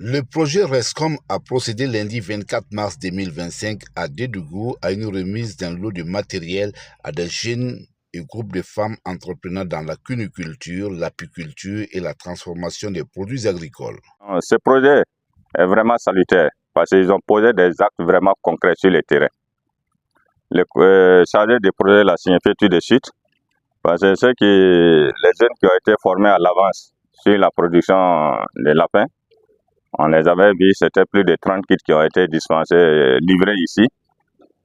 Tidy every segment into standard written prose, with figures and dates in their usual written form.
Le projet RESCOM a procédé lundi 24 mars 2025 à Dédougou à une remise d'un lot de matériel à des jeunes et groupes de femmes entreprenant dans la cuniculture, l'apiculture et la transformation des produits agricoles. Ce projet est vraiment salutaire parce qu'ils ont posé des actes vraiment concrets sur le terrain. Le chargé de projet l'a signifié tout de suite parce que les jeunes qui ont été formés à l'avance sur la production des lapins, on les avait vus, c'était plus de 30 kits qui ont été dispensés, livrés ici.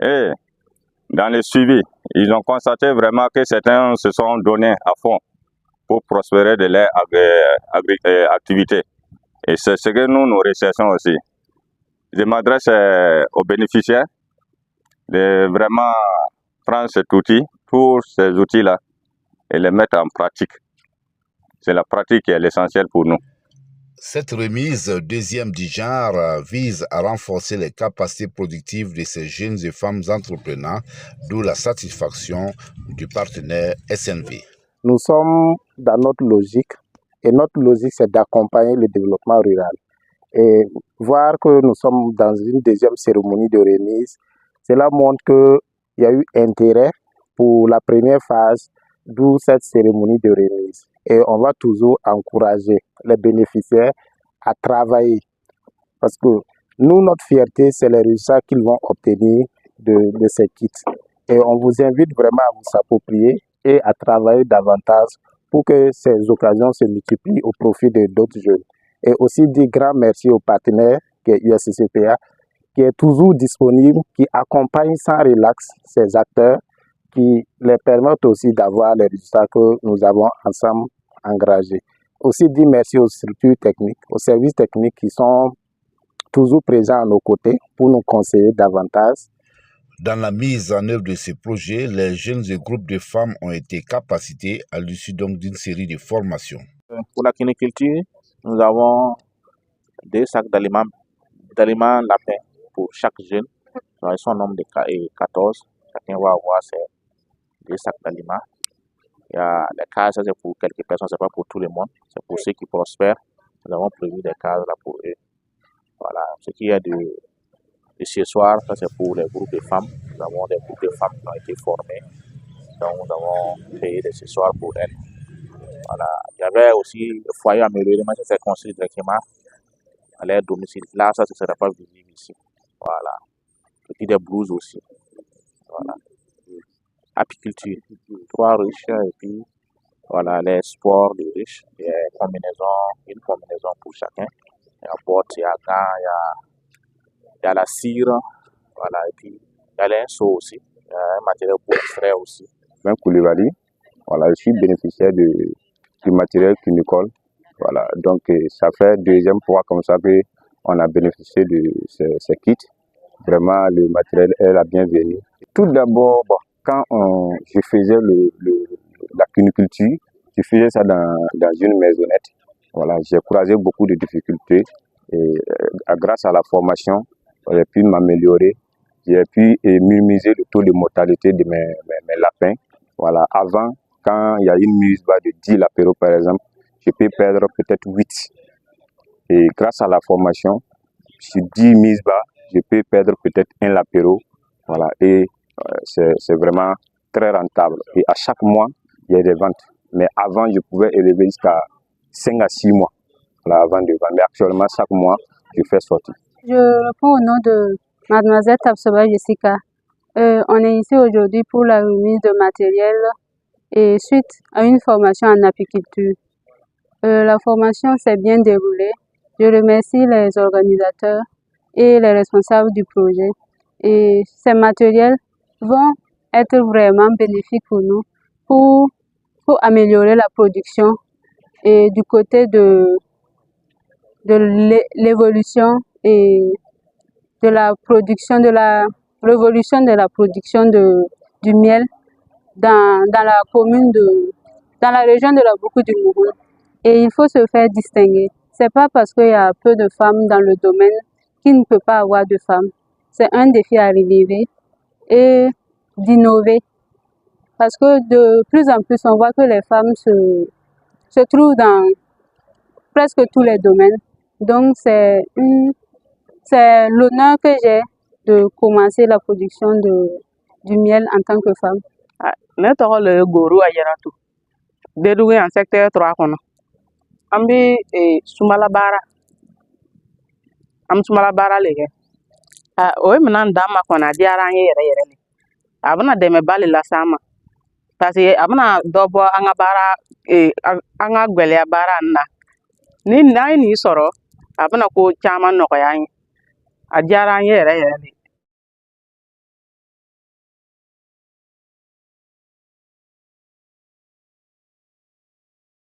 Et dans le suivi, ils ont constaté vraiment que certains se sont donnés à fond pour prospérer de leur activité. Et c'est ce que nous recherchons aussi. Je m'adresse aux bénéficiaires de vraiment prendre cet outil, tous ces outils-là, et les mettre en pratique. C'est la pratique qui est l'essentiel pour nous. Cette remise, deuxième du genre, vise à renforcer les capacités productives de ces jeunes et femmes entrepreneurs, d'où la satisfaction du partenaire SNV. Nous sommes dans notre logique, et notre logique, c'est d'accompagner le développement rural. Et voir que nous sommes dans une deuxième cérémonie de remise, cela montre qu'il y a eu intérêt pour la première phase, d'où cette cérémonie de remise. Et on va toujours encourager les bénéficiaires à travailler. Parce que nous, notre fierté, c'est les résultats qu'ils vont obtenir de ces kits. Et on vous invite vraiment à vous approprier et à travailler davantage pour que ces occasions se multiplient au profit de d'autres jeunes. Et aussi dire grand merci aux partenaires, qui est USCCPA, qui est toujours disponible, qui accompagne sans relax ces acteurs, qui les permettent aussi d'avoir les résultats que nous avons ensemble engagés. Aussi dire merci aux structures techniques, aux services techniques qui sont toujours présents à nos côtés pour nous conseiller davantage. Dans la mise en œuvre de ce projet, les jeunes et groupes de femmes ont été capacités à l'issue donc d'une série de formations. Pour la cuniculture, nous avons 2 sacs d'aliments lapins pour chaque jeune. Ils sont au nombre de 14. Chacun va avoir ses 2 sacs d'aliments. Il y a les cases, c'est pour quelques personnes, c'est pas pour tout le monde. C'est pour ceux qui prospèrent. Nous avons prévu des cases là pour eux. Voilà. Ce qu'il y a de ce soir, ça c'est pour les groupes de femmes. Nous avons des groupes de femmes qui ont été formés. Donc nous avons payé des ce soir pour elles. Voilà. Il y avait aussi le foyer amélioré, mais ça c'est construit directement à leur domicile. Là, ça ne sera pas visible ici. Voilà. Et puis des blouses aussi. Voilà. Apiculture, 3 ruches et puis voilà les sports des riches, des combinaisons, une combinaison pour chacun. Il y a botte, il y a gants, il y a la cire, voilà, et puis il y a les seaux aussi, il y a un matériel pour extraire aussi. Ben Koulibaly, voilà, je suis bénéficiaire du matériel cunicole. Voilà, donc ça fait 2e fois comme ça qu'on a bénéficié de ces kits. Vraiment, le matériel est la bienvenue. Tout d'abord, quand je faisais la cuniculture, je faisais ça dans une maisonnette. Voilà, j'ai croisé beaucoup de difficultés et grâce à la formation, j'ai pu m'améliorer. J'ai pu minimiser le taux de mortalité de mes lapins. Voilà, avant, quand il y a une mise bas de 10 lapéros par exemple, je peux perdre peut-être 8. Et grâce à la formation, sur 10 mises bas, je peux perdre peut-être 1 lapéro. Voilà, et c'est vraiment très rentable. Et à chaque mois, il y a des ventes. Mais avant, je pouvais élever jusqu'à 5 à 6 mois avant de vendre. Mais actuellement, chaque mois, je fais sortir. Je réponds au nom de Mademoiselle Tapsoba Jessica. On est ici aujourd'hui pour la remise de matériel et suite à une formation en apiculture. La formation s'est bien déroulée. Je remercie les organisateurs et les responsables du projet. Et ces matériels vont être vraiment bénéfiques pour nous pour améliorer la production et du côté de l'évolution et de la production, de la révolution de la production du miel dans la commune dans la région de la Boukou du Mouroul. Et il faut se faire distinguer. C'est pas parce qu'il y a peu de femmes dans le domaine qu'il ne peut pas avoir de femmes. C'est un défi à relever et d'innover. Parce que de plus en plus, on voit que les femmes se trouvent dans presque tous les domaines. Donc, c'est l'honneur que j'ai de commencer la production du miel en tant que femme. Ne tɔgɔ le Goro Ayaratu. Dedugu en secteur 3 kɔnɔ. An bɛ sumala baara. An bɛ sumala baara le kɛ. O ye minɛn d'an ma kɔni a diyara an ye yɛrɛ yɛrɛ de. A bɛna dɛmɛba le lase an ma. Parce que a bɛna dɔ bɔ an ka baara an ka gɛlɛya baara in na. Ni n'an ye nin sɔrɔ a bɛna ko caman nɔgɔya an ye. A diyara an ye yɛrɛ yɛrɛ de.